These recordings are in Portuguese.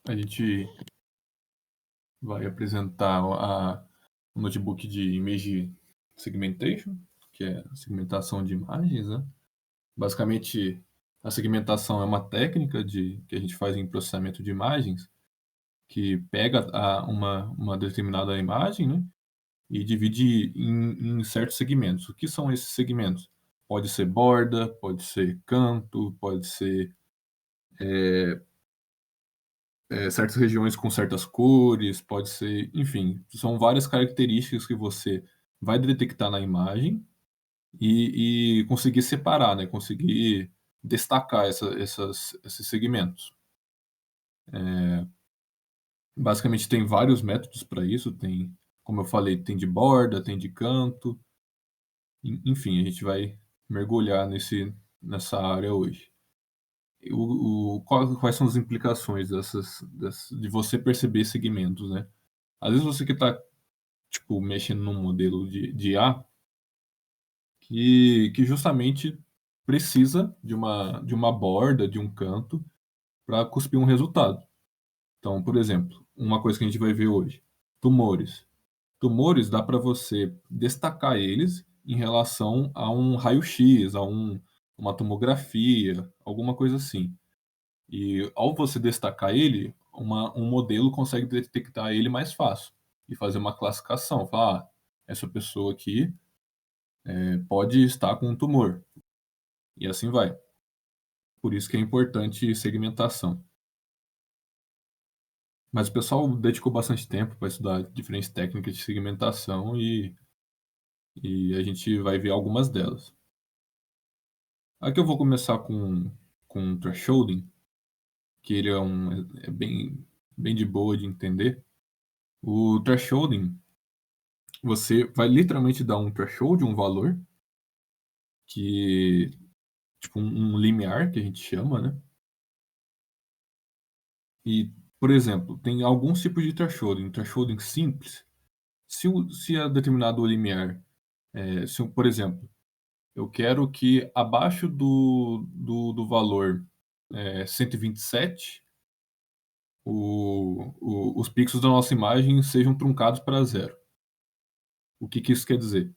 A gente vai apresentar o notebook de Image Segmentation, que é a segmentação de imagens, né? Basicamente, a segmentação é uma técnica que a gente faz em processamento de imagens, que pega uma determinada imagem, né, e divide em certos segmentos. O que são esses segmentos? Pode ser borda, pode ser canto, pode ser certas regiões com certas cores, pode ser, enfim, são várias características que você vai detectar na imagem e conseguir separar, né? Conseguir destacar esses segmentos. Basicamente tem vários métodos para isso, tem, como eu falei, tem de borda, tem de canto, enfim, a gente vai mergulhar nessa área hoje. Quais são as implicações de você perceber segmentos, né? Às vezes você que está tipo, mexendo num modelo de IA que justamente precisa de uma borda, de um canto, para cuspir um resultado. Então, por exemplo, uma coisa que a gente vai ver hoje: tumores. Tumores dá para você destacar eles em relação a um raio-x, uma tomografia, alguma coisa assim. E ao você destacar ele, um modelo consegue detectar ele mais fácil e fazer uma classificação. Falar, essa pessoa aqui pode estar com um tumor. E assim vai. Por isso que é importante segmentação. Mas o pessoal dedicou bastante tempo para estudar diferentes técnicas de segmentação e a gente vai ver algumas delas. Aqui eu vou começar com thresholding, que ele é bem de boa de entender. O thresholding, você vai literalmente dar um threshold, um valor, que tipo um limiar, que a gente chama, né? E, por exemplo, tem alguns tipos de thresholding. Thresholding simples, se é determinado limiar, por exemplo, eu quero que abaixo do valor 127, os pixels da nossa imagem sejam truncados para zero. O que isso quer dizer?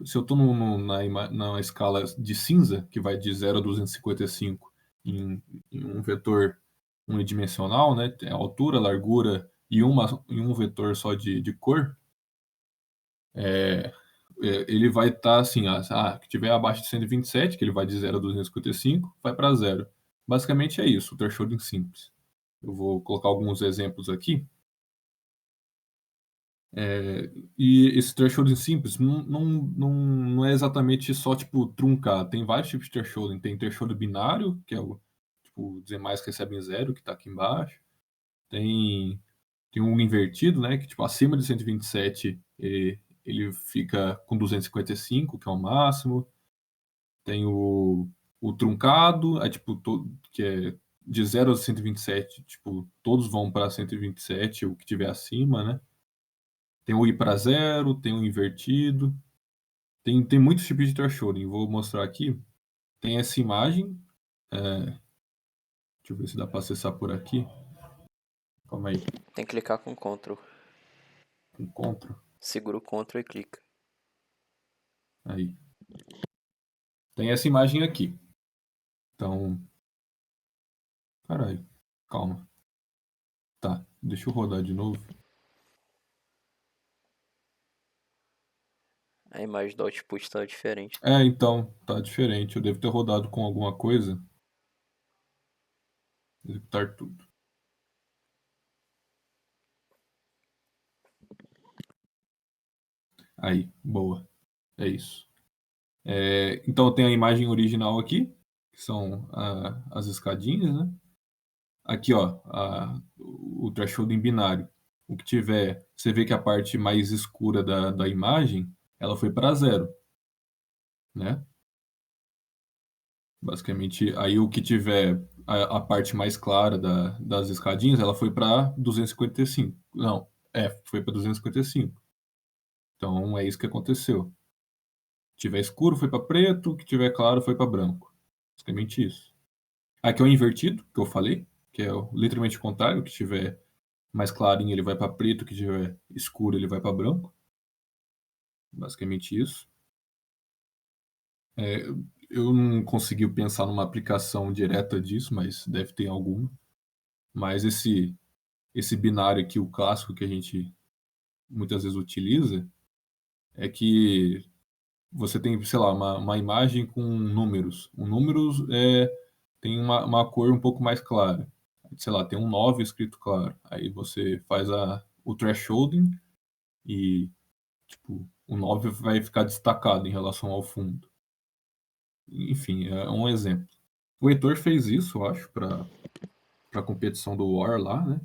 Se eu estou na escala de cinza, que vai de 0 a 255 em um vetor unidimensional, né, tem a altura, largura e um vetor só de cor, é, ele vai estar assim, que tiver abaixo de 127, que ele vai de 0 a 255, vai para zero. Basicamente é isso, o thresholding simples. Eu vou colocar alguns exemplos aqui. E esse thresholding simples não é exatamente só, tipo, truncar. Tem vários tipos de thresholding. Tem threshold binário, que é tipo, os demais recebem zero, que está aqui embaixo. Tem um invertido, né, que, tipo, acima de 127, ele fica com 255, que é o máximo. Tem o truncado, tipo, que é de 0 a 127, tipo, todos vão para 127, o que tiver acima, né? Tem o ir para zero, tem o invertido. Tem muitos tipos de thresholding. Vou mostrar aqui. Tem essa imagem. Deixa eu ver se dá para acessar por aqui. Calma aí. Tem que clicar com Ctrl. Encontro. Segura o Ctrl e clica. Aí. Tem essa imagem aqui. Então. Caralho. Calma. Tá. Deixa eu rodar de novo. A imagem do output está diferente. Então. Tá diferente. Eu devo ter rodado com alguma coisa. Executar tudo. Aí. Boa. É isso. Então tem a imagem original aqui, que são as escadinhas, né? Aqui, ó, o threshold em binário. O que tiver, você vê que a parte mais escura da imagem, ela foi para zero, né? Basicamente, aí o que tiver a parte mais clara das escadinhas, ela foi para 255. Não, foi para 255. Então é isso que aconteceu. Se tiver escuro, foi para preto, o que tiver claro, foi para branco. Basicamente isso. Aqui é o invertido, que eu falei, que é literalmente o contrário, o que tiver mais clarinho ele vai para preto, o que tiver escuro ele vai para branco. Basicamente isso. É, eu não consegui pensar numa aplicação direta disso, mas deve ter alguma. Mas esse binário aqui, o clássico que a gente muitas vezes utiliza, é que você tem, sei lá, uma imagem com números. O números tem uma cor um pouco mais clara. Sei lá, tem um 9 escrito claro. Aí você faz o thresholding e, tipo, o 9 vai ficar destacado em relação ao fundo. Enfim, é um exemplo. O Heitor fez isso, eu acho, para a competição do War lá, né?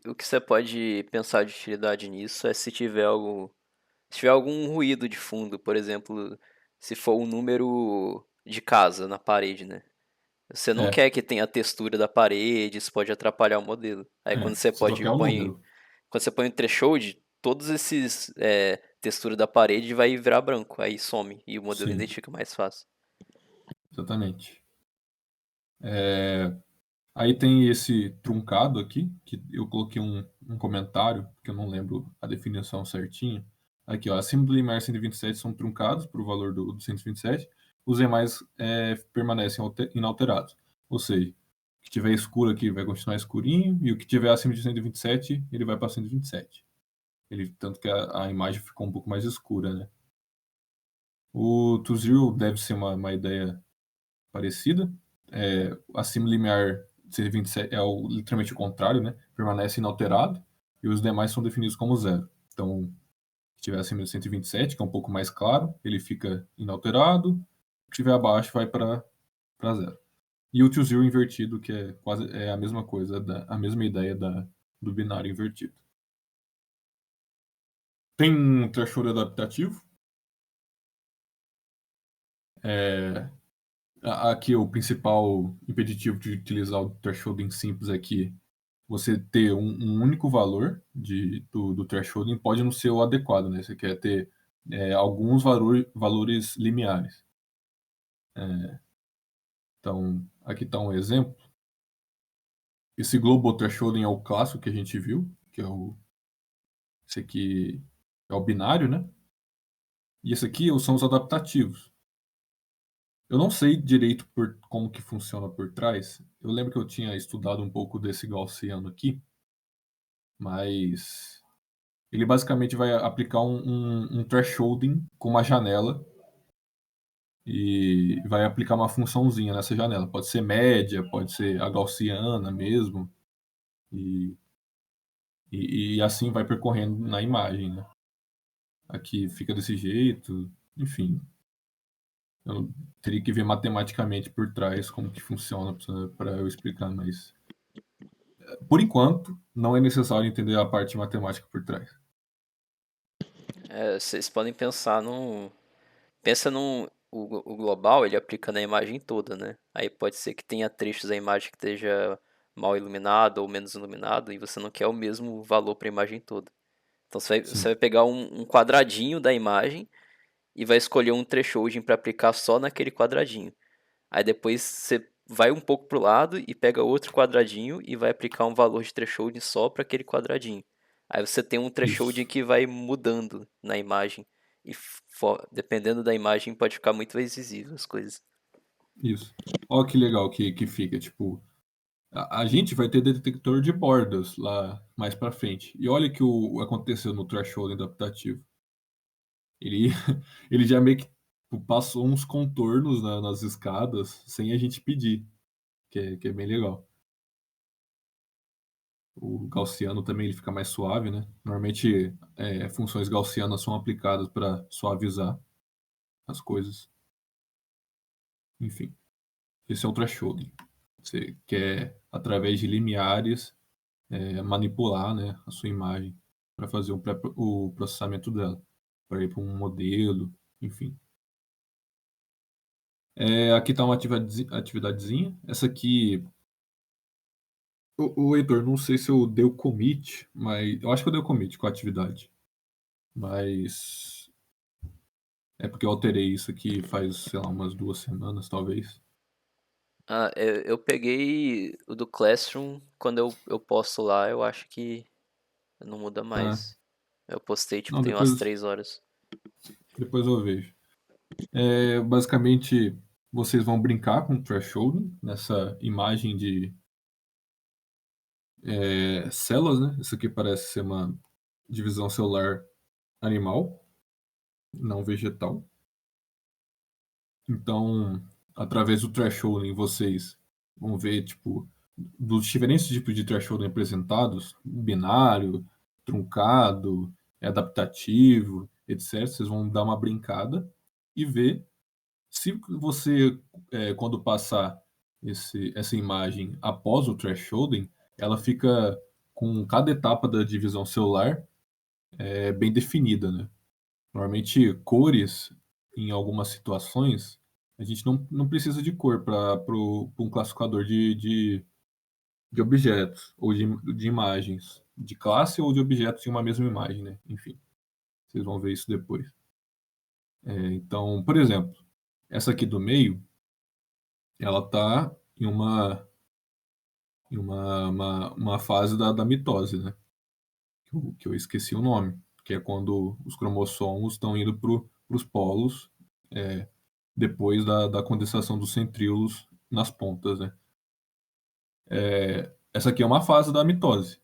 O que você pode pensar de utilidade nisso é se tiver algo, se tiver algum ruído de fundo, por exemplo, se for um número de casa na parede, né? Você não É, quer que tenha a textura da parede, isso pode atrapalhar o modelo. Aí você só quer o número. quando você põe um threshold, todos esses textura da parede vai virar branco, aí some e o modelo Sim, identifica mais fácil. exatamente. É, aí tem esse truncado aqui, que eu coloquei um comentário, que eu não lembro a definição certinha. Aqui, ó, acima do limiar 127 são truncados para o valor do 127, os demais permanecem inalterados. Ou seja, o que tiver escuro aqui vai continuar escurinho, e o que tiver acima de 127, ele vai para 127. Tanto que a imagem ficou um pouco mais escura, né? O To Zero deve ser uma ideia parecida. Acima do limiar 127 literalmente o contrário, né? Permanece inalterado e os demais são definidos como zero. Então, se estiver acima de 127, que é um pouco mais claro, ele fica inalterado. Se estiver abaixo, vai para zero. E o to zero invertido, que é quase a mesma coisa, a mesma ideia do binário invertido. Tem um threshold adaptativo. É, Aqui o principal impeditivo de utilizar o thresholding simples é que você ter um único valor do thresholding pode não ser o adequado, né? Você quer ter alguns valores limiares. Então, aqui está um exemplo. Esse global thresholding é o clássico que a gente viu, que esse aqui é o binário, né? E esse aqui são os adaptativos. Eu não sei direito como que funciona por trás. Eu lembro que eu tinha estudado um pouco desse gaussiano aqui, mas ele basicamente vai aplicar um thresholding com uma janela e vai aplicar uma funçãozinha nessa janela. Pode ser média, pode ser a gaussiana mesmo, e, e assim vai percorrendo na imagem, né? Aqui fica desse jeito, enfim. Eu teria que ver matematicamente por trás como que funciona para eu explicar, mas por enquanto não é necessário entender a parte matemática por trás. Vocês podem pensar pensa o global, ele aplica na imagem toda, né? Aí pode ser que tenha trechos da imagem que esteja mal iluminado ou menos iluminado e você não quer o mesmo valor para a imagem toda. Então você Sim, vai pegar um quadradinho da imagem e vai escolher um thresholding para aplicar só naquele quadradinho. Aí depois você vai um pouco pro lado e pega outro quadradinho e vai aplicar um valor de thresholding só para aquele quadradinho. Aí você tem um thresholding isso, que vai mudando na imagem. E dependendo da imagem pode ficar muito mais visível as coisas. isso. Olha que legal que fica, tipo, a gente vai ter detector de bordas lá mais para frente. E olha que aconteceu no threshold adaptativo. Ele, ele já meio que tipo, passou uns contornos nas escadas sem a gente pedir, que é bem legal. O gaussiano também ele fica mais suave, né? Normalmente funções gaussianas são aplicadas para suavizar as coisas. Enfim, esse é o threshold. Você quer, através de limiares, manipular, né, a sua imagem para fazer o processamento dela, para ir para um modelo, enfim. Aqui está uma atividadezinha. Essa aqui, o Heitor, não sei se eu dei o commit, mas eu acho que eu dei o commit com a atividade. Mas é porque eu alterei isso aqui faz, sei lá, umas 2 semanas, talvez. Eu peguei o do Classroom, quando eu posto lá, eu acho que não muda Ah, mais. Eu postei, tipo, não, tem umas depois, 3 horas. depois eu vejo. Basicamente, vocês vão brincar com o thresholding nessa imagem de células, né? Isso aqui parece ser uma divisão celular animal, não vegetal. Então, através do thresholding, vocês vão ver, tipo, dos diferentes tipos de thresholding apresentados, binário, truncado, adaptativo, etc. Vocês vão dar uma brincada e ver se você, quando passar essa imagem após o thresholding, ela fica com cada etapa da divisão celular bem definida, né? Normalmente, cores, em algumas situações, a gente não precisa de cor para um classificador de objetos ou de imagens, de classe ou de objetos de uma mesma imagem, né? Enfim, vocês vão ver isso depois. Então, por exemplo, essa aqui do meio, ela está em uma fase da mitose, né? Que eu esqueci o nome, que é quando os cromossomos estão indo para os polos depois da condensação dos centríolos nas pontas, né? Essa aqui é uma fase da mitose.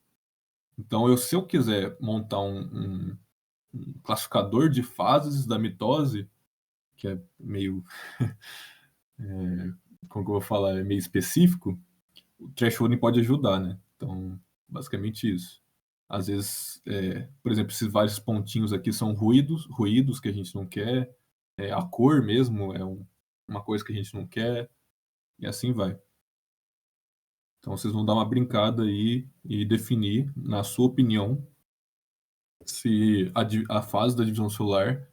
Então, se eu quiser montar um classificador de fases da mitose, que é meio, como que eu vou falar, é meio específico, o thresholding pode ajudar, né? Então, basicamente isso. Às vezes, por exemplo, esses vários pontinhos aqui são ruídos que a gente não quer, a cor mesmo é uma coisa que a gente não quer, e assim vai. Então, vocês vão dar uma brincada aí e definir, na sua opinião, se a fase da divisão celular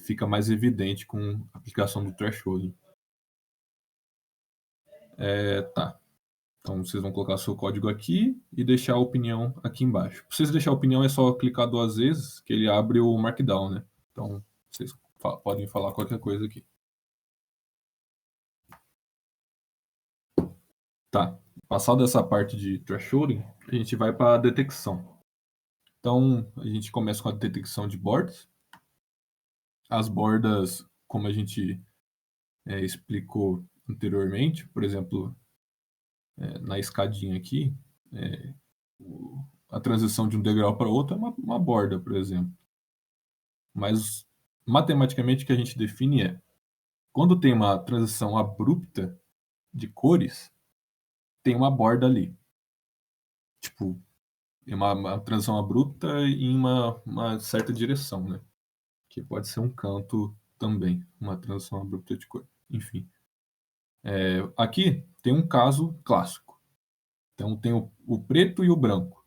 fica mais evidente com a aplicação do thresholding. Tá. Então, vocês vão colocar seu código aqui e deixar a opinião aqui embaixo. Para vocês deixar a opinião, é só clicar 2 vezes que ele abre o Markdown, né? Então, vocês podem falar qualquer coisa aqui. Tá. Passado essa parte de thresholding, a gente vai para a detecção. Então, a gente começa com a detecção de bordas. As bordas, como a gente explicou anteriormente, por exemplo, na escadinha aqui, é, a transição de um degrau para outro é uma borda, por exemplo. Mas matematicamente o que a gente define é quando tem uma transição abrupta de cores, tem uma borda ali. Tipo, é uma transição abrupta em uma certa direção, né? Que pode ser um canto também, uma transição abrupta de cor. Enfim. Aqui tem um caso clássico. Então tem o preto e o branco.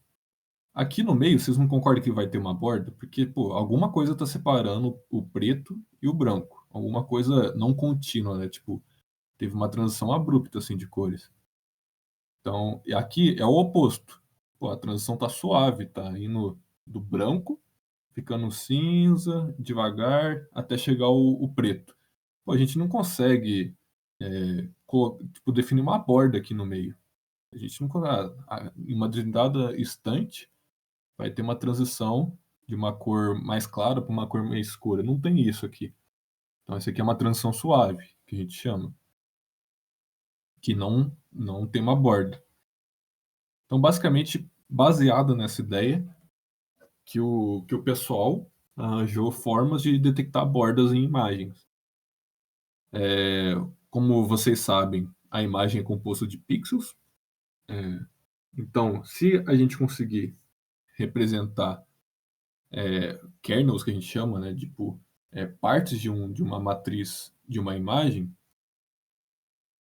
Aqui no meio, vocês não concordam que vai ter uma borda? Porque, pô, alguma coisa está separando o preto e o branco. Alguma coisa não contínua, né? Tipo, teve uma transição abrupta, assim, de cores. Então, e aqui é o oposto. Pô, a transição tá suave, tá indo do branco, ficando cinza, devagar, até chegar o preto. Pô, a gente não consegue tipo, definir uma borda aqui no meio. A gente não em uma determinada instante vai ter uma transição de uma cor mais clara para uma cor mais escura. Não tem isso aqui. Então, essa aqui é uma transição suave, que a gente chama, que não tem uma borda. Então, basicamente, baseado nessa ideia, que o pessoal arranjou formas de detectar bordas em imagens. Como vocês sabem, a imagem é composta de pixels. Então, se a gente conseguir representar kernels, que a gente chama, né, tipo, partes de uma matriz de uma imagem,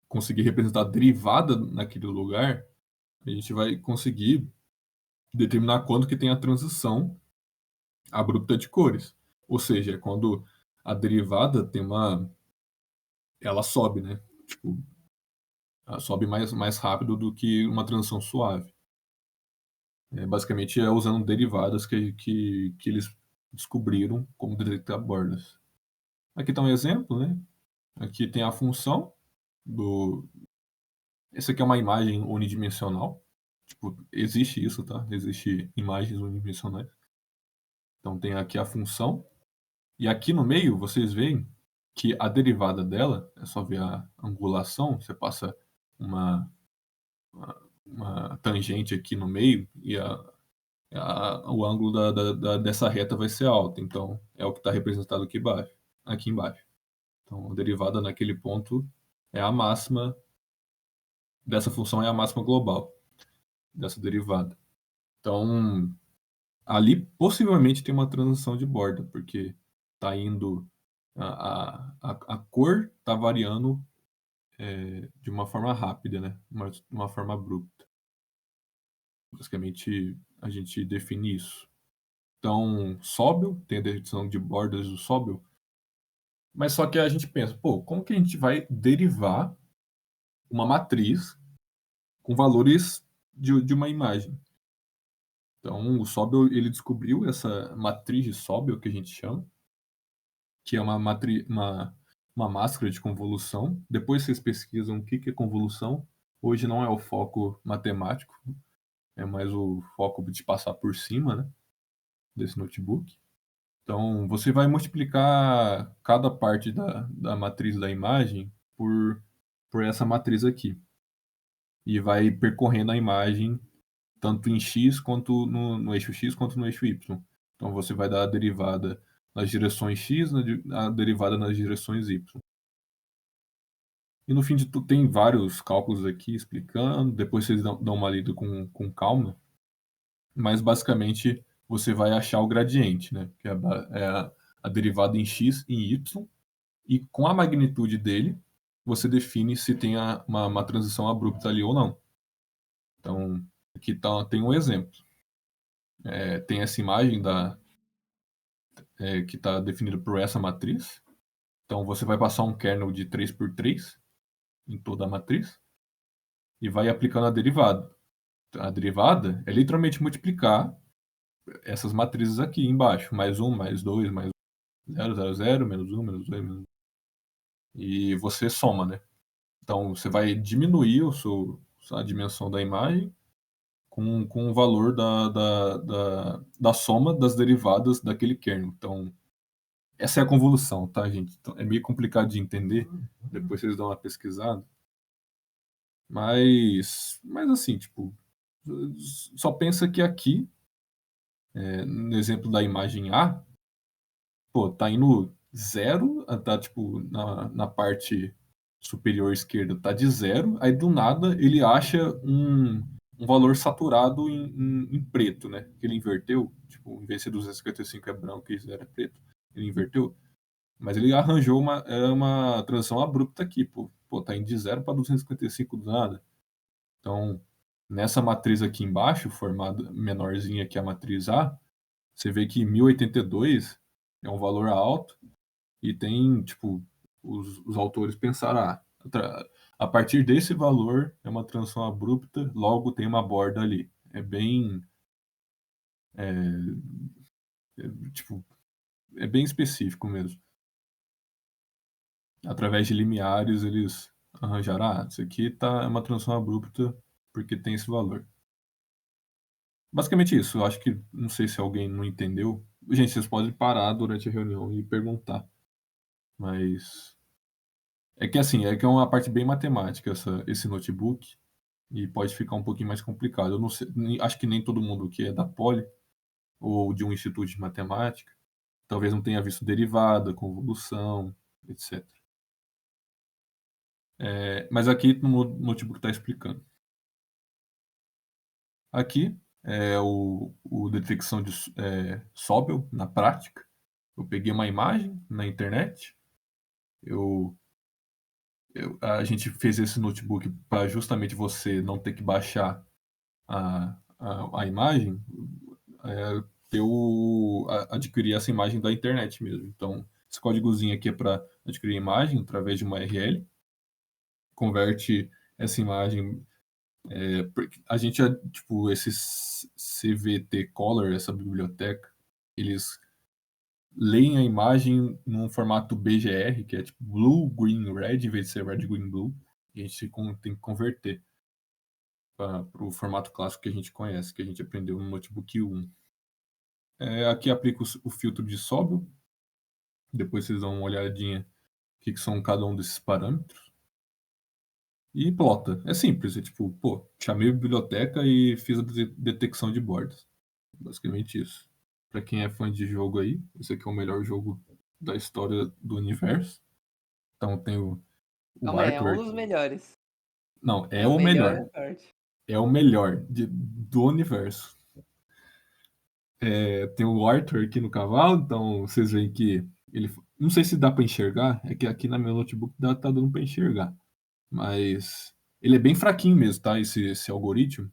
conseguir representar a derivada naquele lugar, a gente vai conseguir determinar quando que tem a transição abrupta de cores. Ou seja, quando a derivada ela sobe, né? Tipo, ela sobe mais rápido do que uma transição suave. Basicamente é usando derivadas que eles descobriram como detectar bordas. Aqui está um exemplo, né? Aqui tem a função do, Essa aqui é uma imagem unidimensional. Tipo, existe isso, tá? Existe imagens unidimensionais. Então tem aqui a função. E aqui no meio vocês veem que a derivada dela, é só ver a angulação, você passa uma, uma tangente aqui no meio e o ângulo dessa reta vai ser alto. Então é o que está representado aqui embaixo. Aqui embaixo. Então a derivada naquele ponto é a máxima dessa função, é a máxima global dessa derivada. Então ali possivelmente tem uma transição de borda, porque está indo a cor está variando de uma forma rápida, né? Uma forma abrupta. Basicamente a gente define isso. Então Sobel tem a definição de bordas do Sobel, mas só que a gente pensa, pô, como que a gente vai derivar uma matriz com valores de uma imagem? Então o Sobel ele descobriu essa matriz de Sobel que a gente chama, que é uma máscara de convolução. Depois vocês pesquisam o que é convolução. Hoje não é o foco matemático, é mais o foco de passar por cima, né, desse notebook. Então, você vai multiplicar cada parte da matriz da imagem por essa matriz aqui. E vai percorrendo a imagem tanto em x quanto no eixo x quanto no eixo y. Então, você vai dar a derivada nas direções x, a derivada nas direções y. E no fim de tudo, tem vários cálculos aqui explicando, depois vocês dão uma lida com calma, mas basicamente você vai achar o gradiente, né? Que é a derivada em x e em y, e com a magnitude dele, você define se tem uma transição abrupta ali ou não. Então, aqui tem um exemplo. Tem essa imagem que está definida por essa matriz. Então, você vai passar um kernel de 3x3 em toda a matriz e vai aplicando a derivada. A derivada é literalmente multiplicar essas matrizes aqui embaixo, mais 1, mais 2, mais 0, 0, 0, menos 1, menos 2, menos 1. E você soma, né? Então, você vai diminuir a dimensão da imagem com o valor da soma das derivadas daquele kernel. Então, essa é a convolução, tá, gente? Então, é meio complicado de entender, depois vocês dão uma pesquisada. Mas assim, tipo, só pensa que aqui, no exemplo da imagem A, pô, tá indo 0, tá tipo na parte superior esquerda tá de 0, aí do nada ele acha um valor saturado em preto, né? Que ele inverteu, tipo, em vez de ser 255 é branco e 0 é preto, ele inverteu. Mas ele arranjou uma transição abrupta aqui, pô. Pô, tá indo de 0 para 255 do nada. Então, nessa matriz aqui embaixo, formada menorzinha que é a matriz A, você vê que 1082 é um valor alto e tem, tipo, os autores pensaram, a partir desse valor é uma transição abrupta, logo tem uma borda ali. É bem, tipo, é bem específico mesmo. Através de limiares, eles arranjaram, isso aqui é uma transição abrupta porque tem esse valor. Basicamente isso. Eu acho que, não sei se alguém não entendeu. Gente, vocês podem parar durante a reunião e perguntar. Mas é que assim, é uma parte bem matemática esse notebook e pode ficar um pouquinho mais complicado. Eu não sei, acho que nem todo mundo que é da Poli ou de um instituto de matemática talvez não tenha visto derivada, convolução, etc. Mas aqui no notebook está explicando. Aqui é o detecção de Sobel na prática. Eu peguei uma imagem na internet, a gente fez esse notebook para justamente você não ter que baixar a imagem, eu adquiri essa imagem da internet mesmo. Então, esse códigozinho aqui é para adquirir a imagem através de uma URL, converte essa imagem. A gente, tipo, esses CVT Color, essa biblioteca, eles leem a imagem num formato BGR, que é tipo Blue, Green, Red, em vez de ser Red, Green, Blue. E a gente tem que converter para o formato clássico que a gente conhece, que a gente aprendeu no notebook 1. Aqui aplica o filtro de Sobel, depois vocês dão uma olhadinha o que são cada um desses parâmetros. E plota. É simples, é tipo, pô, chamei a biblioteca e fiz a detecção de bordas. Basicamente isso. Para quem é fã de jogo aí, esse aqui é o melhor jogo da história do universo. Então tem o Calma aí, é um Arthur. dos melhores. Não, é É o o melhor melhor. à parte. É o melhor do universo. Tem o Arthur aqui no cavalo, então vocês veem que ele. Não sei se dá para enxergar, é que aqui na meu notebook tá dando para enxergar. Mas ele é bem fraquinho mesmo, tá? Esse algoritmo.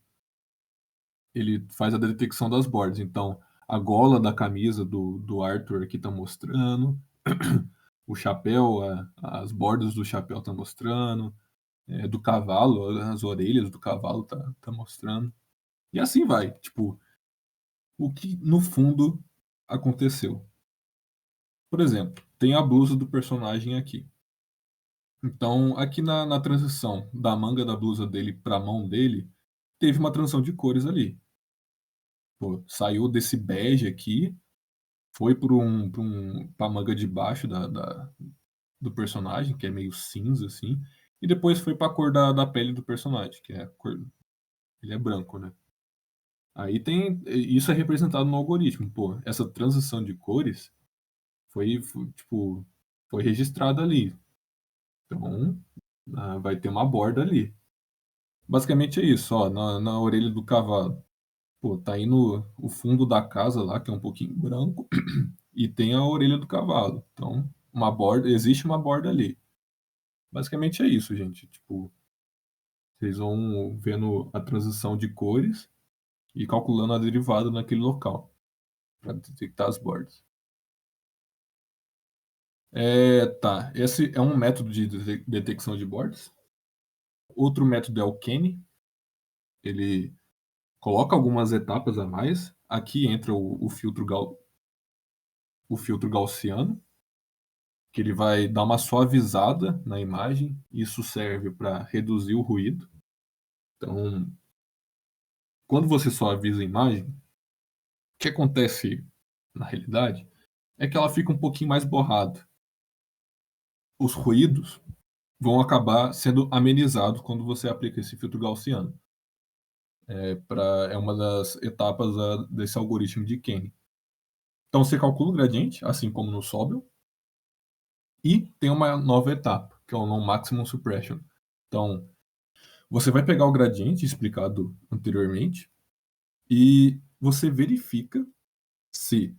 Ele faz a detecção das bordas. Então, a gola da camisa do Arthur aqui tá mostrando. O chapéu, as bordas do chapéu tá mostrando. Do cavalo, as orelhas do cavalo tá mostrando. E assim vai. Tipo, o que no fundo aconteceu. Por exemplo, tem a blusa do personagem aqui. Então, aqui na transição da manga da blusa dele para a mão dele, teve uma transição de cores ali. Pô, saiu desse bege aqui, foi pra manga de baixo do personagem, que é meio cinza, assim, e depois foi pra cor da pele do personagem, que é a cor. Ele é branco, né? Aí tem. Isso é representado no algoritmo. Pô, essa transição de cores tipo, foi registrada ali. Então, vai ter uma borda ali. Basicamente é isso, ó, na orelha do cavalo. Pô, tá indo o fundo da casa lá, que é um pouquinho branco, e tem a orelha do cavalo. Então, existe uma borda ali. Basicamente é isso, gente. Tipo, vocês vão vendo a transição de cores e calculando a derivada naquele local para detectar as bordas. Tá. Esse é um método de detecção de bordas. Outro método é o Kenny. Ele coloca algumas etapas a mais. Aqui entra o filtro gaussiano, que ele vai dar uma suavizada na imagem. Isso serve para reduzir o ruído. Então, quando você suaviza a imagem, o que acontece na realidade é que ela fica um pouquinho mais borrada. Os ruídos vão acabar sendo amenizados quando você aplica esse filtro gaussiano. É uma das etapas desse algoritmo de Kenny. Então você calcula o gradiente, assim como no Sobel, e tem uma nova etapa, que é o Non-Maximum Suppression. Então, você vai pegar o gradiente explicado anteriormente e você verifica se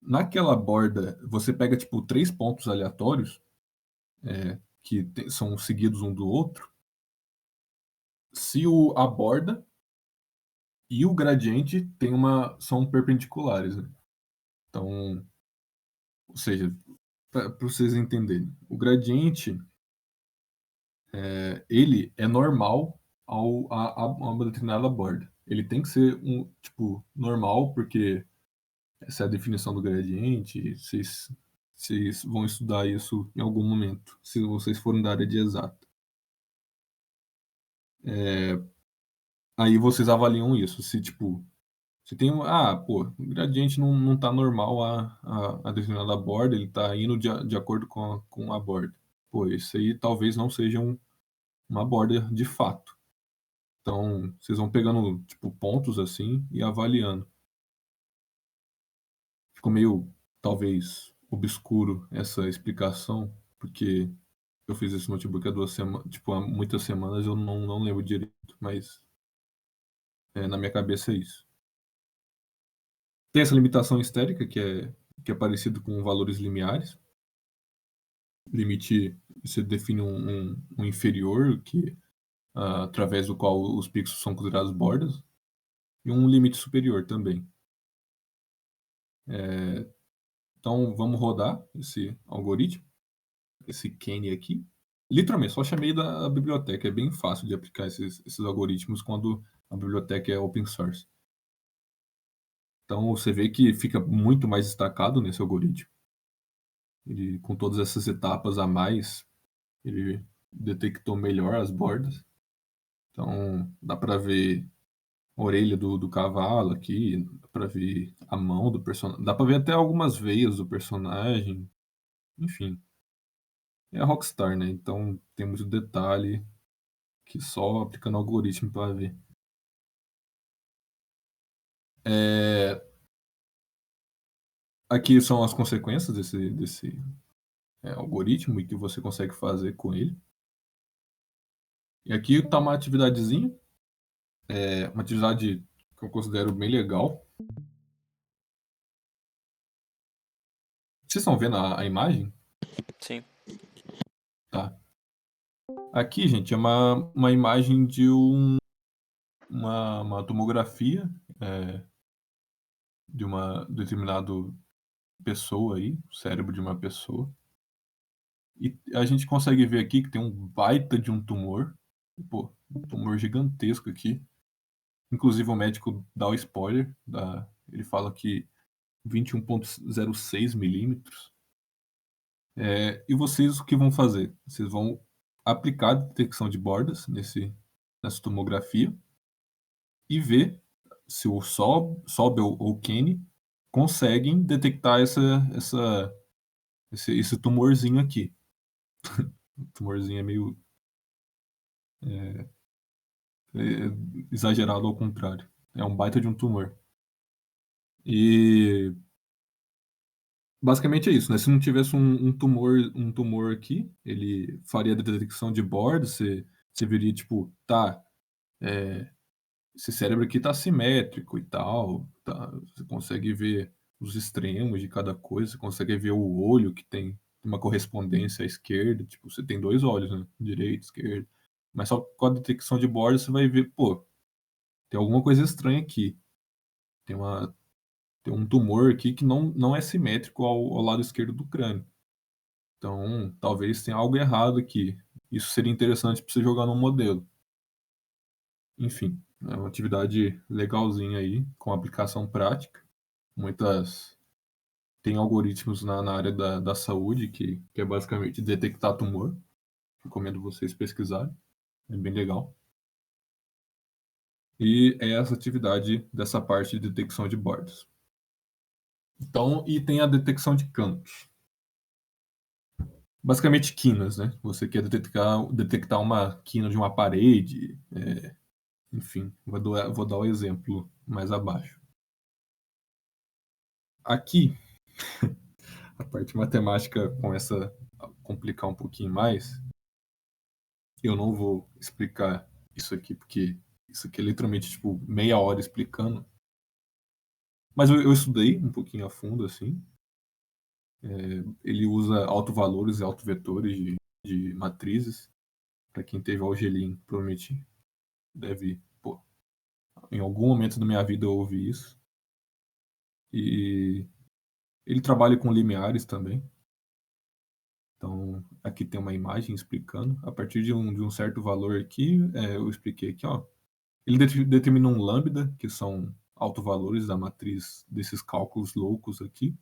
naquela borda você pega tipo 3 pontos aleatórios que são seguidos um do outro, se a borda e o gradiente são perpendiculares, né? Então, ou seja, para vocês entenderem, o gradiente ele é normal a uma determinada borda. Ele tem que ser um tipo normal, porque essa é a definição do gradiente. Vocês vão estudar isso em algum momento, se vocês forem da área de exata. Aí vocês avaliam isso. Se tipo, se tem pô, o gradiente não tá normal a determinada borda, ele tá indo de acordo com a borda. Pô, isso aí talvez não seja uma borda de fato. Então, vocês vão pegando, tipo, pontos assim e avaliando. Ficou meio, talvez, obscuro essa explicação, porque eu fiz esse notebook há 2 semanas, tipo, há muitas semanas eu não lembro direito, mas na minha cabeça é isso. Tem essa limitação histérica, que é parecido com valores limiares. Limite, você define um inferior, através do qual os pixels são considerados bordas, e um limite superior também. Então, vamos rodar esse algoritmo, esse Kenny aqui. Literalmente, só chamei da biblioteca. É bem fácil de aplicar esses algoritmos quando a biblioteca é open source. Então, você vê que fica muito mais destacado nesse algoritmo. Ele, com todas essas etapas a mais, ele detectou melhor as bordas. Então, dá para ver a orelha do cavalo aqui, dá para ver a mão do personagem, dá para ver até algumas veias do personagem. Enfim, é a Rockstar, né? Então tem muito detalhe que só aplicando algoritmo para ver. É, aqui são as consequências desse algoritmo e que você consegue fazer com ele. E aqui está uma atividadezinha, uma atividade que eu considero bem legal. Vocês estão vendo a imagem? Sim. Tá. Aqui, gente, é uma imagem de uma tomografia de uma determinada pessoa aí, cérebro de uma pessoa. E a gente consegue ver aqui que tem um baita de um tumor. Pô, um tumor gigantesco aqui. Inclusive o médico dá o spoiler. Ele fala que 21,06 milímetros. E vocês o que vão fazer? Vocês vão aplicar a detecção de bordas nessa tomografia e ver se o Sobel ou Kenny conseguem detectar esse tumorzinho aqui. O tumorzinho é meio é, exagerado ao contrário. É um baita de um tumor. E basicamente é isso, né? Se não tivesse um tumor aqui, ele faria a detecção de borda, você veria, tipo, tá, esse cérebro aqui tá simétrico e tal, tá, você consegue ver os extremos de cada coisa, você consegue ver o olho que tem uma correspondência à esquerda, tipo, você tem dois olhos, né? Direito, esquerdo. Mas só com a detecção de borda você vai ver, pô, tem alguma coisa estranha aqui. Tem uma, tem um tumor aqui que não é simétrico ao lado esquerdo do crânio. Então, talvez tenha algo errado aqui. Isso seria interessante para você jogar no modelo. Enfim, é uma atividade legalzinha aí, com aplicação prática. Muitas. Tem algoritmos na área da saúde, que é basicamente detectar tumor. Recomendo vocês pesquisarem. É bem legal. E é essa atividade dessa parte de detecção de bordas. Então, e tem a detecção de campos. Basicamente quinas, né? Você quer detectar uma quina de uma parede, enfim, vou dar o exemplo mais abaixo. Aqui, a parte matemática começa a complicar um pouquinho mais. Eu não vou explicar isso aqui, porque isso aqui é literalmente tipo meia hora explicando. Mas eu estudei um pouquinho a fundo, assim. Ele usa autovalores e autovetores de matrizes. Para quem teve Algelin, provavelmente deve, pô, em algum momento da minha vida eu ouvi isso. E ele trabalha com limiares também. Então, aqui tem uma imagem explicando. A partir de um certo valor aqui, eu expliquei aqui, ó. Ele determina um lambda, que são autovalores da matriz desses cálculos loucos aqui.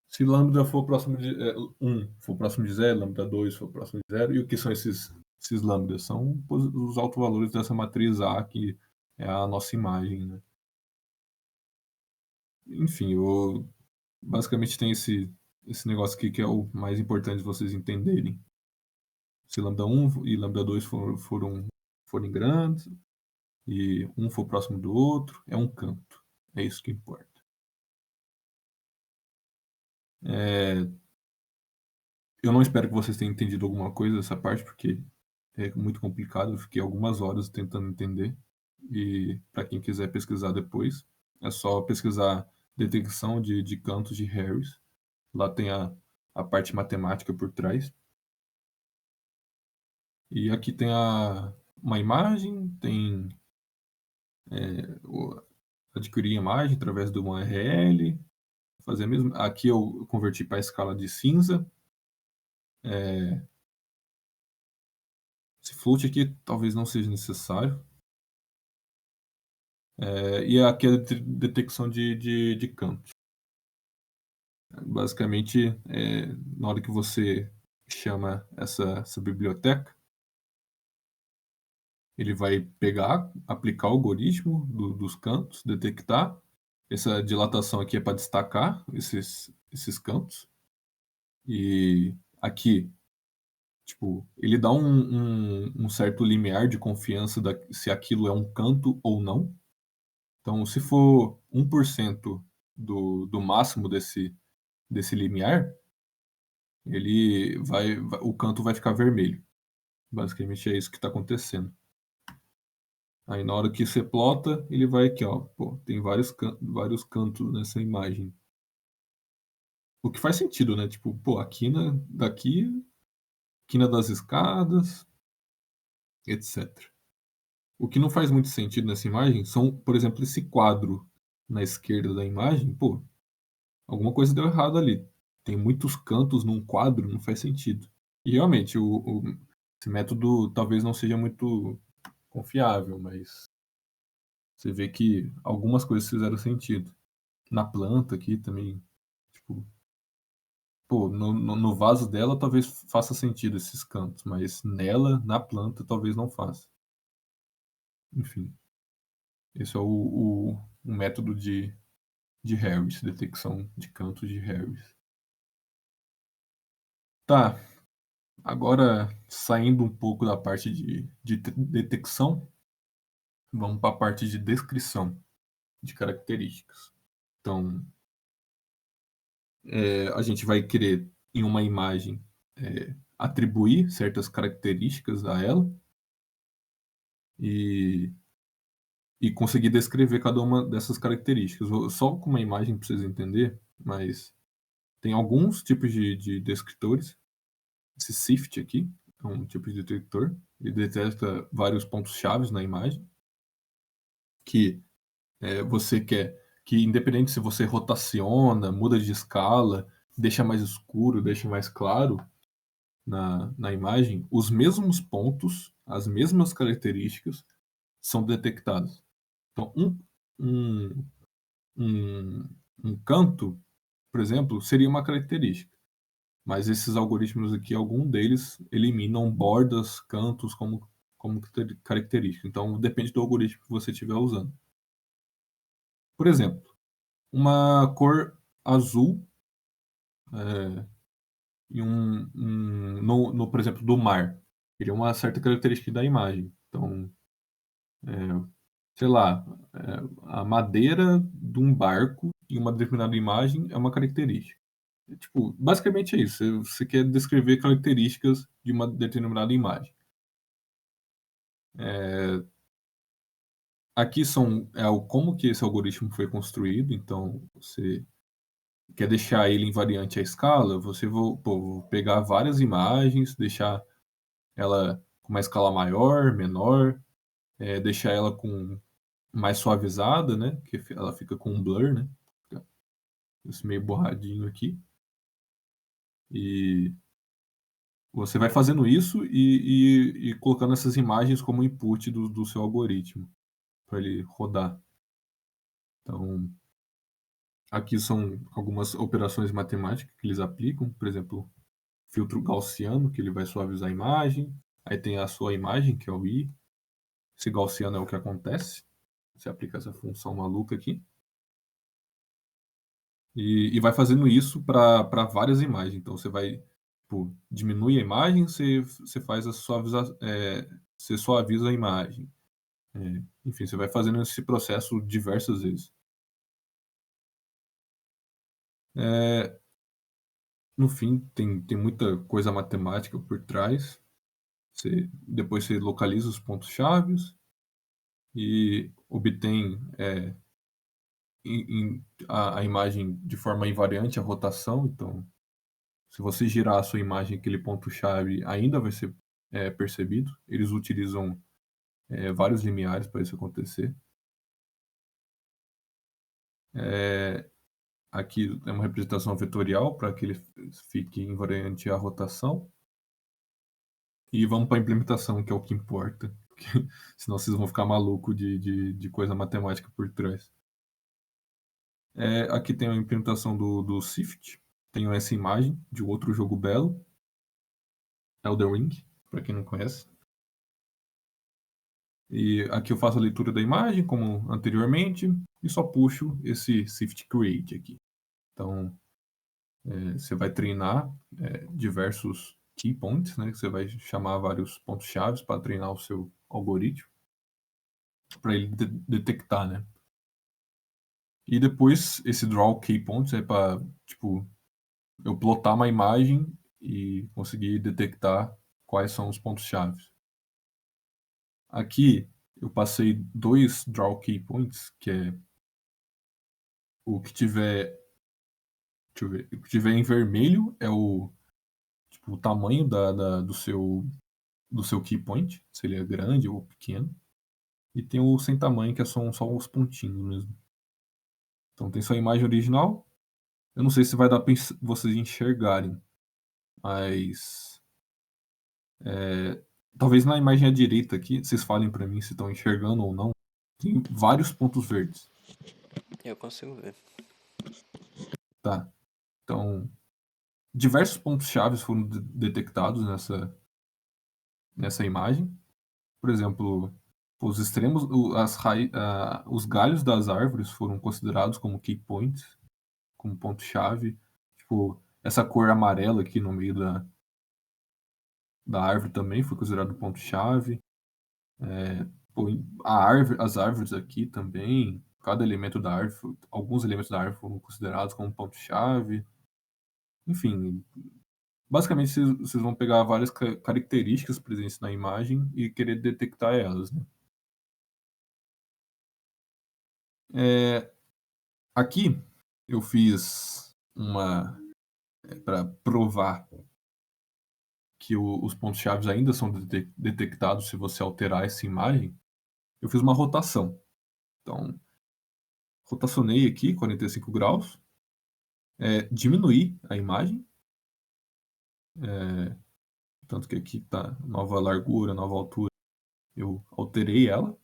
Se lambda for próximo de 1 for próximo de 0, lambda 2 for próximo de 0, e o que são esses lambdas? São os autovalores dessa matriz A, que é a nossa imagem, né? Enfim, basicamente tem esse negócio aqui que é o mais importante de vocês entenderem. Se lambda 1 e lambda 2 forem grandes, e um for próximo do outro, é um canto. É isso que importa. É, eu não espero que vocês tenham entendido alguma coisa dessa parte, porque é muito complicado. Eu fiquei algumas horas tentando entender. E para quem quiser pesquisar depois, é só pesquisar detecção de cantos de Harris. Lá tem a parte matemática por trás. E aqui tem uma imagem, tem adquirir a imagem através de uma URL, fazer mesmo. Aqui eu converti para a escala de cinza. Esse float aqui talvez não seja necessário. E aqui é a detecção de campos. Basicamente, na hora que você chama essa biblioteca, ele vai pegar, aplicar o algoritmo dos cantos, detectar. Essa dilatação aqui é para destacar esses cantos. E aqui, tipo, ele dá um certo limiar de confiança se aquilo é um canto ou não. Então, se for 1% do máximo desse limiar, o canto vai ficar vermelho. Basicamente é isso que está acontecendo. Aí na hora que você plota, ele vai aqui, ó. Pô, tem vários cantos nessa imagem. O que faz sentido, né? Tipo, pô, a quina das escadas, etc. O que não faz muito sentido nessa imagem são, por exemplo, esse quadro na esquerda da imagem. Pô, alguma coisa deu errado ali. Tem muitos cantos num quadro, não faz sentido. E realmente, esse método talvez não seja muito confiável, mas você vê que algumas coisas fizeram sentido. Na planta aqui também, tipo, pô, no vaso dela talvez faça sentido esses cantos, mas nela, na planta, talvez não faça. Enfim, esse é o método de Harris, detecção de cantos de Harris. Tá, agora saindo um pouco da parte de detecção, vamos para a parte de descrição de características. Então, a gente vai querer, em uma imagem, atribuir certas características a ela e, e conseguir descrever cada uma dessas características. Só com uma imagem para vocês entenderem, mas tem alguns tipos de descritores. Esse SIFT aqui é um tipo de detector. Ele detecta vários pontos chaves na imagem que você quer que, independente se você rotaciona, muda de escala, deixa mais escuro, deixa mais claro na imagem, os mesmos pontos, as mesmas características são detectadas. Então, um, um, um canto, por exemplo, seria uma característica. Mas esses algoritmos aqui, algum deles eliminam bordas, cantos como característica. Então, depende do algoritmo que você estiver usando. Por exemplo, uma cor azul e por exemplo, do mar. Ele é uma certa característica da imagem. Então, sei lá, a madeira de um barco em uma determinada imagem é uma característica. Tipo, basicamente é isso. Você quer descrever características de uma determinada imagem. Aqui como que esse algoritmo foi construído. Então, você quer deixar ele invariante à escala, você vou pegar várias imagens, deixar ela com uma escala maior, menor, deixar ela com mais suavizada, né? Que ela fica com um blur, né? Fica esse meio borradinho aqui. E você vai fazendo isso e colocando essas imagens como input do seu algoritmo para ele rodar. Então, aqui são algumas operações matemáticas que eles aplicam, por exemplo, filtro gaussiano, que ele vai suavizar a imagem. Aí tem a sua imagem, que é o I. Esse gaussiano é o que acontece. Você aplica essa função maluca aqui. E vai fazendo isso para várias imagens. Então você vai, tipo, diminui a imagem, você faz você suaviza a imagem. Enfim, você vai fazendo esse processo diversas vezes. É, no fim, tem muita coisa matemática por trás. Depois você localiza os pontos chaves e obtém a imagem de forma invariante, a rotação. Então, se você girar a sua imagem, aquele ponto-chave ainda vai ser percebido. Eles utilizam vários limiares para isso acontecer. Aqui é uma representação vetorial para que ele fique invariante à rotação. E vamos para a implementação, que é o que importa. Senão vocês vão ficar maluco de coisa matemática por trás. Aqui tem a implementação do SIFT. Tenho essa imagem de outro jogo belo. Elden Ring, para quem não conhece. E aqui eu faço a leitura da imagem, como anteriormente, e só puxo esse Shift Create aqui. Então, você vai treinar diversos key points, né? Você vai chamar vários pontos-chave para treinar o seu algoritmo, para ele detectar, né? E depois, esse draw key points é para, tipo, eu plotar uma imagem e conseguir detectar quais são os pontos-chave. Aqui, eu passei 2 draw key points, que é o que tiver, deixa eu ver, o que tiver em vermelho é o, tipo, o tamanho do seu key point, se ele é grande ou pequeno. E tem o sem tamanho, que são só os pontinhos mesmo. Então tem só a imagem original. Eu não sei se vai dar para vocês enxergarem, mas talvez na imagem à direita aqui, vocês falem para mim se estão enxergando ou não. Tem vários pontos verdes, Eu consigo ver. tá? Então, diversos pontos chaves foram detectados nessa imagem. Por exemplo, os extremos, os galhos das árvores foram considerados como key points, como ponto-chave. Tipo, essa cor amarela aqui no meio da árvore também foi considerado ponto-chave. Pô, as árvores aqui também, cada elemento da árvore, alguns elementos da árvore foram considerados como ponto-chave. Enfim, basicamente vocês vão pegar várias características presentes na imagem e querer detectar elas, né? Aqui eu fiz uma para provar que os pontos-chave ainda são detectados se você alterar essa imagem. Eu fiz uma rotação. Então, rotacionei aqui 45 graus, diminuí a imagem, tanto que aqui está nova largura, nova altura. Eu alterei ela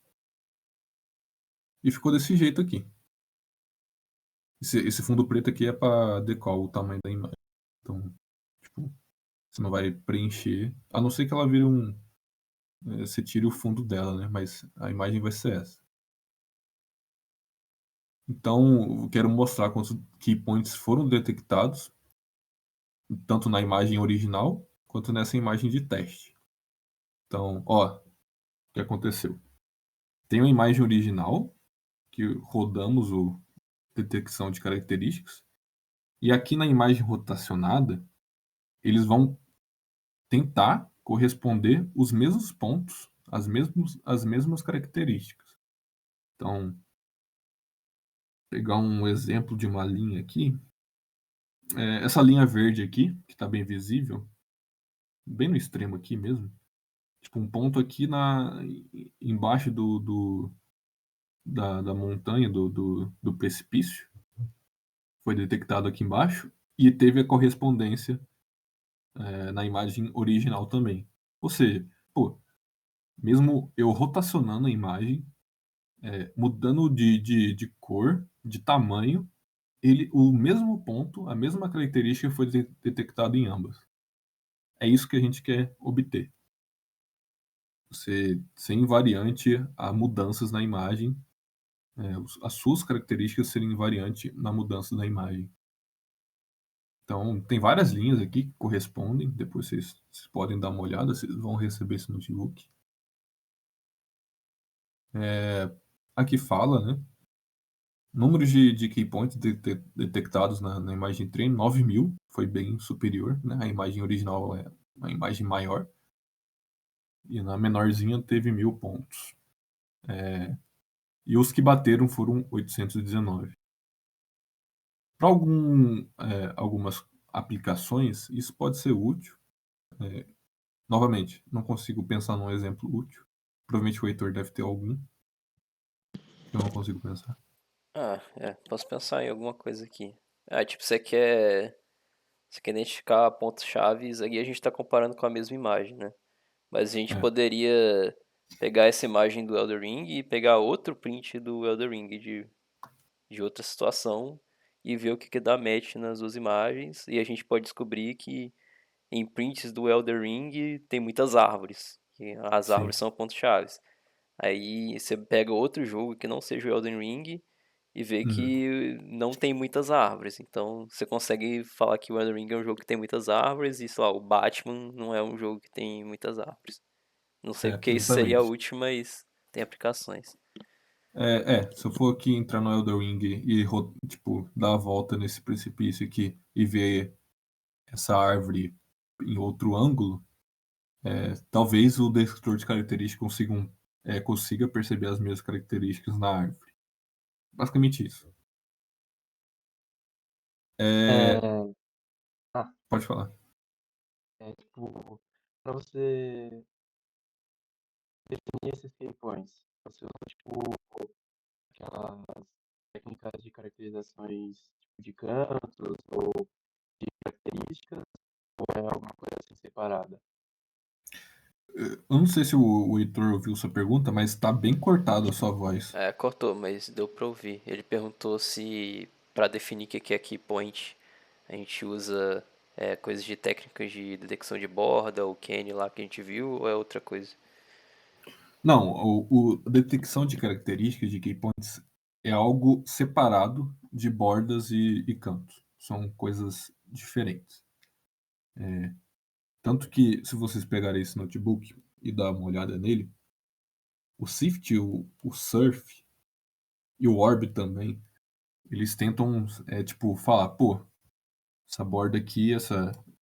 e ficou desse jeito aqui. Esse fundo preto aqui é para adequar o tamanho da imagem. Então, tipo, você não vai preencher, a não ser que ela vire você tire o fundo dela, né? Mas a imagem vai ser essa. Então, eu quero mostrar quantos key points foram detectados, tanto na imagem original quanto nessa imagem de teste. Então, ó, o que aconteceu? Tem uma imagem original que rodamos o detecção de características, e aqui na imagem rotacionada, eles vão tentar corresponder os mesmos pontos, as mesmas características. Então, pegar um exemplo de uma linha aqui, essa linha verde aqui, que está bem visível, bem no extremo aqui mesmo, tipo um ponto aqui embaixo da montanha, do precipício, foi detectado aqui embaixo, e teve a correspondência na imagem original também. Ou seja, pô, mesmo eu rotacionando a imagem, mudando de cor, de tamanho, o mesmo ponto, a mesma característica foi detectada em ambas. É isso que a gente quer obter. Você ser invariante a mudanças na imagem, as suas características serem invariantes na mudança da imagem. Então, tem várias linhas aqui que correspondem. Depois vocês podem dar uma olhada, vocês vão receber esse notebook. Aqui fala, né? Números de key points detectados na imagem de treino, 9.000, foi bem superior, né? A imagem original é uma imagem maior. E na menorzinha teve 1.000 pontos. E os que bateram foram 819. Para algumas aplicações, isso pode ser útil. Novamente, não consigo pensar num exemplo útil. Provavelmente o Heitor deve ter algum. Eu não consigo pensar. Posso pensar em alguma coisa aqui. Tipo, você quer identificar pontos-chave, aí a gente está comparando com a mesma imagem, né? Mas a gente É, poderia pegar essa imagem do Elden Ring e pegar outro print do Elden Ring de outra situação e ver o que dá match nas duas imagens. E a gente pode descobrir que em prints do Elden Ring tem muitas árvores. E as árvores Sim. são pontos-chave. Aí você pega outro jogo que não seja o Elden Ring e vê Uhum. que não tem muitas árvores. Então você consegue falar que o Elden Ring é um jogo que tem muitas árvores e, sei lá, o Batman não é um jogo que tem muitas árvores. Não sei porque isso seria Exatamente. útil, mas tem aplicações. Se eu for aqui entrar no Elden Ring e, tipo, dar a volta nesse precipício aqui e ver essa árvore em outro ângulo, talvez o descritor de características consiga perceber as mesmas características na árvore. Basicamente isso. É, É, ah, pode falar. tipo, para você definir esses key points, você usa, tipo, aquelas técnicas de caracterizações tipo, de cantos ou de características, ou é alguma coisa assim separada? Eu não sei se o Heitor ouviu sua pergunta, mas está bem cortado a sua voz. É, cortou, mas deu pra ouvir. Ele perguntou se para definir o que é key point a gente usa coisas de técnicas de detecção de borda, o Kenny lá que a gente viu, ou é outra coisa? Não, a detecção de características de key points é algo separado de bordas e cantos. São coisas diferentes. Tanto que, se vocês pegarem esse notebook e dar uma olhada nele, o Sift, o Surf e o Orb também, eles tentam, tipo, falar, pô, essa borda aqui,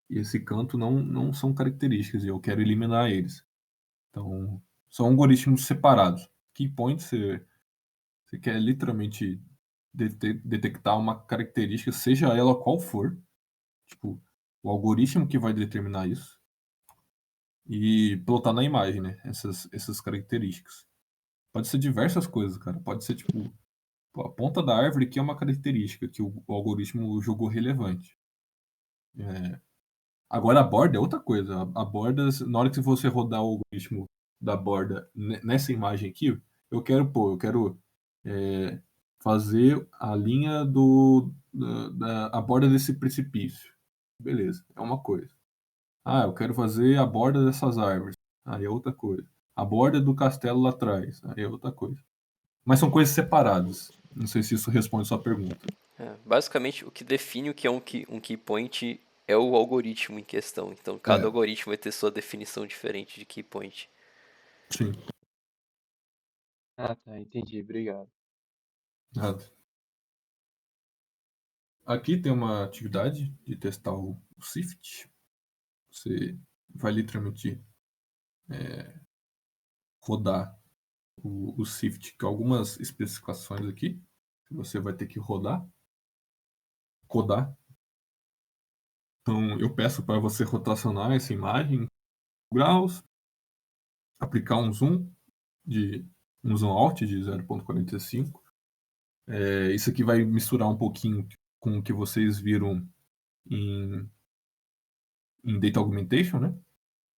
esse canto não são características e eu quero eliminar eles. Então, são algoritmos separados. Key point, você quer literalmente detectar uma característica, seja ela qual for, tipo, o algoritmo que vai determinar isso, e plotar na imagem, né? Essas características. Pode ser diversas coisas, cara. Pode ser, tipo, pô, a ponta da árvore que é uma característica que o algoritmo julgou relevante. Agora a borda é outra coisa. A borda, na hora que você rodar o algoritmo da borda nessa imagem aqui, eu quero é, fazer a linha a borda desse precipício. Beleza, é uma coisa. Ah, eu quero fazer a borda dessas árvores. Aí é outra coisa. A borda do castelo lá atrás. Aí é outra coisa. Mas são coisas separadas. Não sei se isso responde a sua pergunta. Basicamente, o que define o que é um key point é o algoritmo em questão. Então, cada É, algoritmo vai ter sua definição diferente de key point. sim. Ah, tá, entendi, obrigado. Nada. Aqui tem uma atividade de testar o Sift. Você vai literalmente rodar o Sift com algumas especificações aqui, que você vai ter que codar. Então, eu peço para você rotacionar essa imagem em graus, aplicar um zoom out de 0,45. Isso aqui vai misturar um pouquinho com o que vocês viram em, em Data Augmentation, né?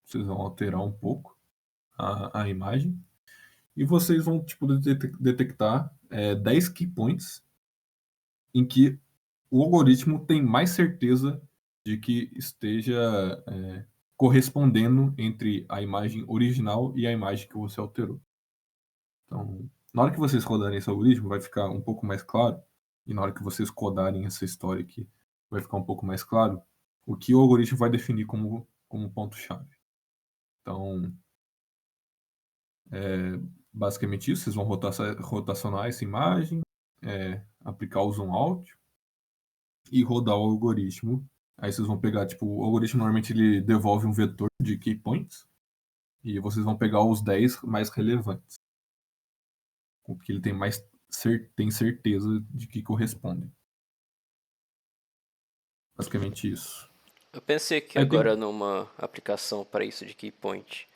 Vocês vão alterar um pouco a imagem. E vocês vão tipo, detectar 10 key points em que o algoritmo tem mais certeza de que esteja correspondendo entre a imagem original e a imagem que você alterou. Então, na hora que vocês rodarem esse algoritmo, vai ficar um pouco mais claro, e na hora que vocês codarem essa história aqui, vai ficar um pouco mais claro o que o algoritmo vai definir como ponto-chave. Então, basicamente isso, vocês vão rotacionar essa imagem, aplicar o zoom out e rodar o algoritmo. Aí vocês vão pegar, tipo, o algoritmo normalmente ele devolve um vetor de key points e vocês vão pegar os 10 mais relevantes, porque ele tem certeza de que correspondem. Basicamente isso. Eu pensei aqui Aí agora tem. numa aplicação para isso de key point.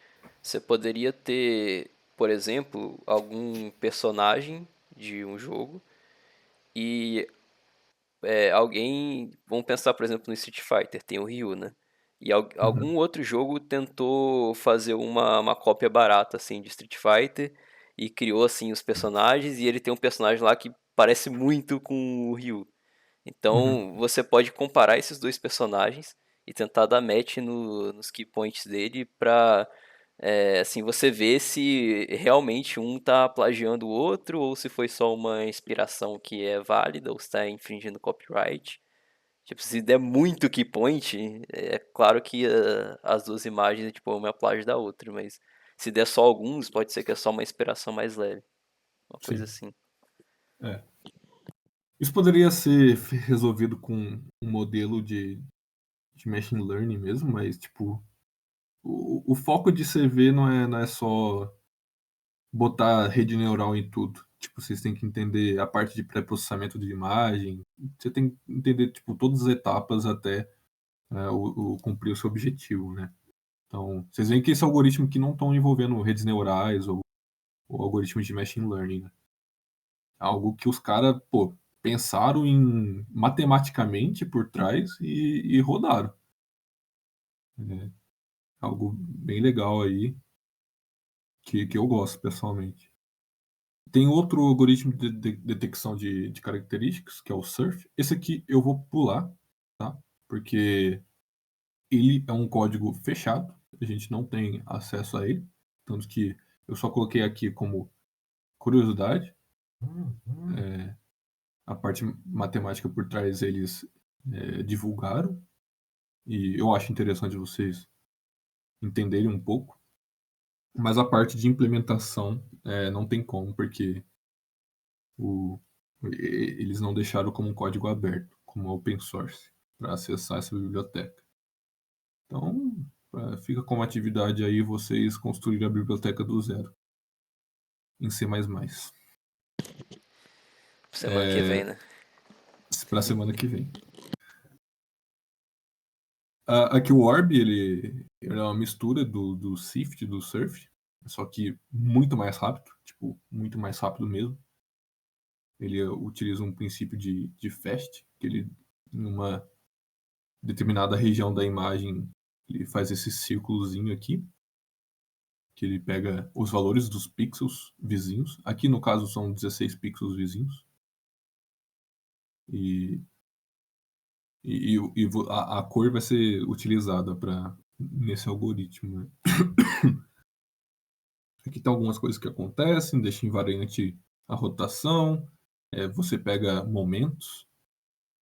Você poderia ter, por exemplo, algum personagem de um jogo e alguém, vamos pensar, por exemplo, no Street Fighter, tem o Ryu, né? E algum Uhum, outro jogo tentou fazer uma cópia barata, assim, de Street Fighter e criou, assim, os personagens e ele tem um personagem lá que parece muito com o Ryu. uhum, Então, você pode comparar esses dois personagens e tentar dar match nos key points dele pra assim, você ver se realmente um tá plagiando o outro ou se foi só uma inspiração que é válida ou se tá infringindo copyright. Tipo, se der muito key point, é claro que as duas imagens, tipo, uma é plágio da outra, mas se der só alguns, pode ser que é só uma inspiração mais leve. Uma coisa Sim. assim. É. Isso poderia ser resolvido com um modelo de machine learning mesmo, mas, tipo, o foco de CV não é só botar rede neural em tudo. Tipo, vocês têm que entender a parte de pré-processamento de imagem. Você tem que entender, tipo, todas as etapas até o cumprir o seu objetivo, né? Então, vocês veem que esse algoritmo que não estão envolvendo redes neurais ou algoritmos de machine learning, né? Algo que os caras, pô, pensaram em matematicamente por trás e rodaram. É algo bem legal aí que eu gosto pessoalmente. Tem outro algoritmo de detecção de características, que é o SURF. Esse aqui eu vou pular, tá? Porque ele é um código fechado, a gente não tem acesso a ele. Tanto que eu só coloquei aqui como curiosidade. A parte matemática por trás eles divulgaram. E eu acho interessante vocês entenderem um pouco. Mas a parte de implementação não tem como, porque o, eles não deixaram como um código aberto, como open source, para acessar essa biblioteca. Então, fica como atividade aí vocês construírem a biblioteca do zero em C++. Semana que vem, né? Para a semana que vem. Aqui o Orb, ele é uma mistura do Sift e do Surf, só que muito mais rápido, tipo, muito mais rápido mesmo. Ele utiliza um princípio de FAST, que ele, em uma determinada região da imagem, ele faz esse círculozinho aqui, que ele pega os valores dos pixels vizinhos. Aqui, no caso, são 16 pixels vizinhos. E a cor vai ser utilizada nesse algoritmo, né? Aqui tem algumas coisas que acontecem, deixa invariante a rotação, você pega momentos.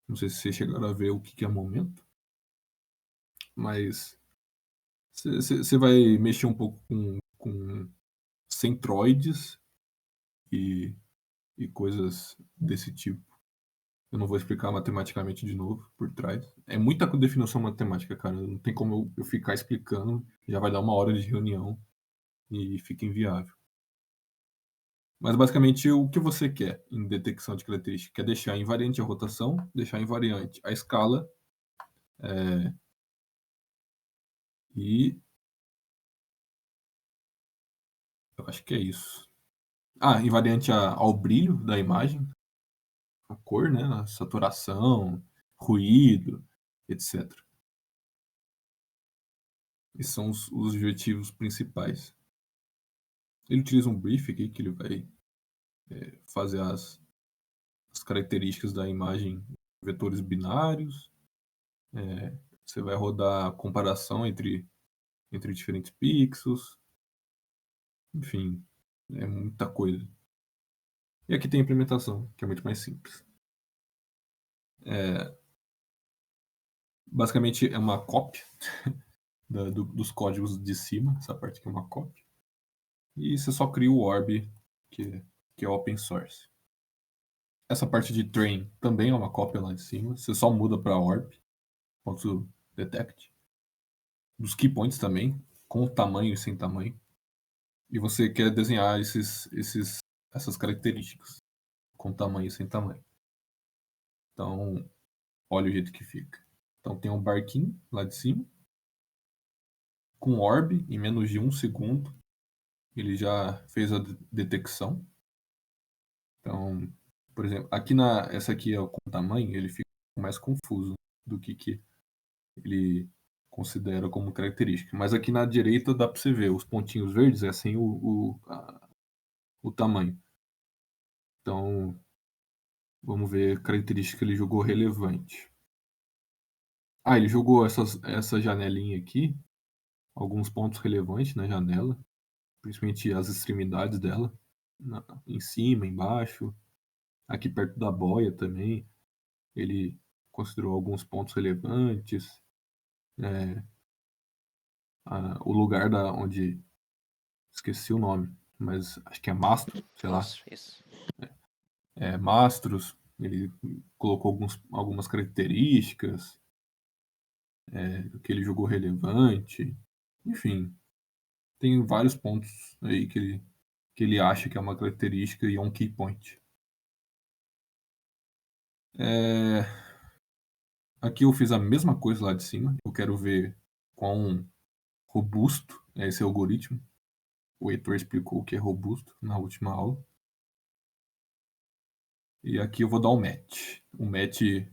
Não sei se vocês chegaram a ver o que é momento, mas você vai mexer um pouco com centroides e, e coisas desse tipo. Eu não vou explicar matematicamente de novo por trás. É muita definição matemática, cara. Não tem como eu ficar explicando. Já vai dar uma hora de reunião e fica inviável. Mas basicamente o que você quer em detecção de característica é deixar invariante a rotação, deixar invariante a escala e eu acho que é isso. Invariante ao brilho da imagem, a cor, né, a saturação, ruído, etc. Esses são os objetivos principais. Ele utiliza um brief aqui que ele vai fazer as características da imagem em vetores binários. Você vai rodar a comparação entre diferentes pixels. Enfim, é muita coisa. E aqui tem a implementação, que é muito mais simples. Basicamente é uma cópia dos códigos de cima, essa parte aqui é uma cópia. E você só cria o orb, que é open source. Essa parte de train também é uma cópia lá de cima, você só muda para orb.detect. Dos key points também, com tamanho e sem tamanho. E você quer desenhar essas características, com tamanho e sem tamanho. Então, olha o jeito que fica. Então tem um barquinho lá de cima, com orb, em menos de 1 segundo, ele já fez a detecção. Então, por exemplo, essa aqui é com tamanho, ele fica mais confuso do que ele considera como característica. Mas aqui na direita dá para você ver, os pontinhos verdes é assim o tamanho. Então, vamos ver a característica que ele jogou relevante. Ele jogou essa janelinha aqui, alguns pontos relevantes na janela, principalmente as extremidades dela, em cima, embaixo, aqui perto da boia também. Ele considerou alguns pontos relevantes, o lugar onde esqueci o nome, mas acho que é mastro, sei lá. Isso. Mastros, ele colocou algumas características, que ele jogou relevante, enfim, tem vários pontos aí que ele acha que é uma característica e é um key point. Aqui eu fiz a mesma coisa lá de cima, eu quero ver quão robusto é esse algoritmo. O Heitor explicou o que é robusto na última aula. E aqui eu vou dar o match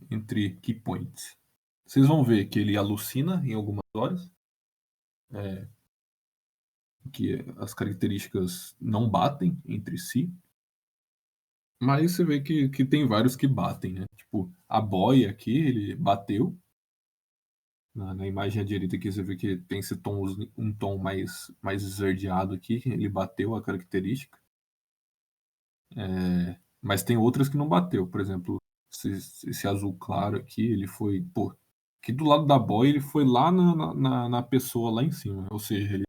entre key points. Vocês vão ver que ele alucina em algumas horas, que as características não batem entre si, mas você vê que tem vários que batem, né? Tipo, a boia aqui, ele bateu. Na imagem à direita aqui você vê que tem um tom mais esverdeado aqui, ele bateu a característica. Mas tem outras que não bateu, por exemplo, esse azul claro aqui, ele foi, aqui do lado da boia ele foi lá na pessoa lá em cima, ou seja, ele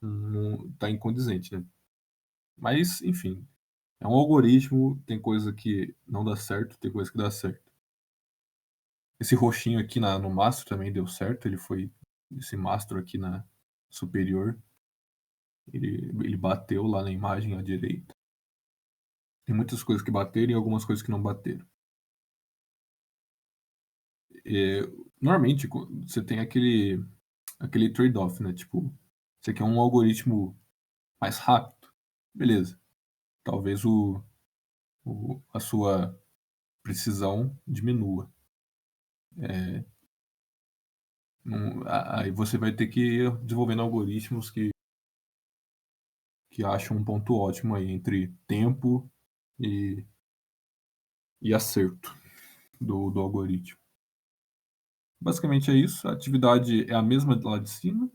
não tá incondizente, né? Mas, enfim, é um algoritmo, tem coisa que não dá certo, tem coisa que dá certo. Esse roxinho aqui no mastro também deu certo, esse mastro aqui na superior, ele bateu lá na imagem à direita. Tem muitas coisas que bateram e algumas coisas que não bateram. Normalmente você tem aquele trade-off, né? Tipo, você quer um algoritmo mais rápido, beleza. Talvez a sua precisão diminua. Aí você vai ter que ir desenvolvendo algoritmos que acham um ponto ótimo aí entre tempo e acerto do algoritmo. Basicamente é isso. A atividade é a mesma lá de cima,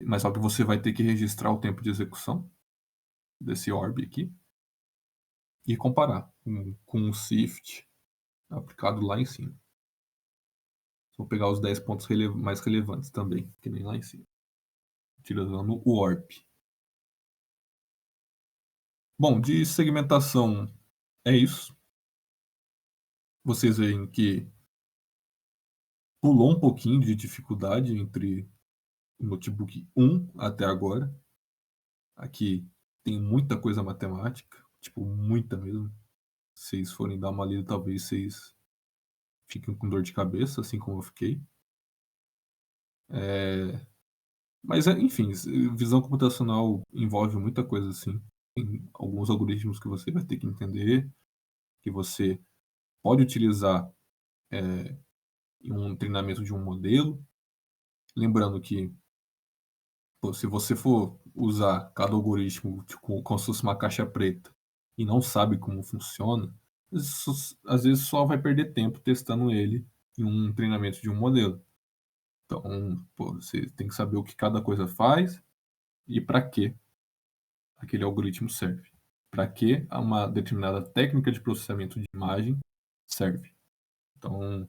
mas só que você vai ter que registrar o tempo de execução desse orb aqui e comparar com o SIFT aplicado lá em cima. Vou pegar os 10 pontos mais relevantes também, que nem lá em cima, utilizando o ORP. Bom, de segmentação é isso. Vocês veem que pulou um pouquinho de dificuldade entre o notebook 1 até agora. Aqui tem muita coisa matemática, tipo, muita mesmo. Se vocês forem dar uma lida, talvez vocês fiquem com dor de cabeça, assim como eu fiquei. Mas, enfim, visão computacional envolve muita coisa assim. Tem alguns algoritmos que você vai ter que entender, que você pode utilizar em um treinamento de um modelo. Lembrando que, se você for usar cada algoritmo tipo, como se fosse uma caixa preta e não sabe como funciona, às vezes só vai perder tempo testando ele em um treinamento de um modelo. Então, você tem que saber o que cada coisa faz e para que aquele algoritmo serve. Para que uma determinada técnica de processamento de imagem serve. Então,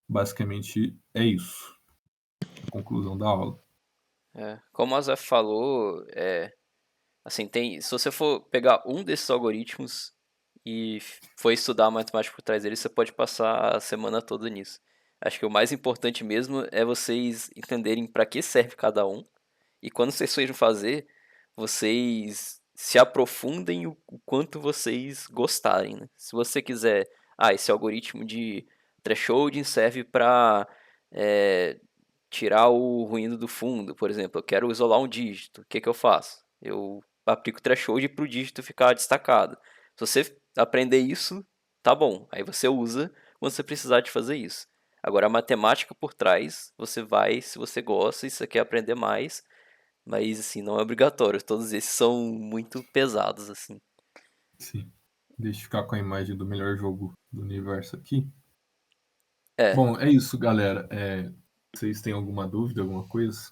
basicamente é isso. A conclusão da aula. Como a Zé falou, assim, se você for pegar um desses algoritmos e for estudar a matemática por trás dele, você pode passar a semana toda nisso. Acho que o mais importante mesmo é vocês entenderem para que serve cada um. E quando vocês forem fazer, vocês se aprofundem o quanto vocês gostarem, né? Se você quiser, esse algoritmo de thresholding serve para tirar o ruído do fundo, por exemplo. Eu quero isolar um dígito. O que eu faço? Eu aplico threshold para o dígito ficar destacado. Se você aprender isso, tá bom. Aí você usa quando você precisar de fazer isso. Agora, a matemática por trás, você vai, se você gosta e você quer aprender mais, mas assim, não é obrigatório. Todos esses são muito pesados, assim. Sim. Deixa eu ficar com a imagem do melhor jogo do universo aqui. É, Bom, é isso, galera. Vocês têm alguma dúvida, alguma coisa?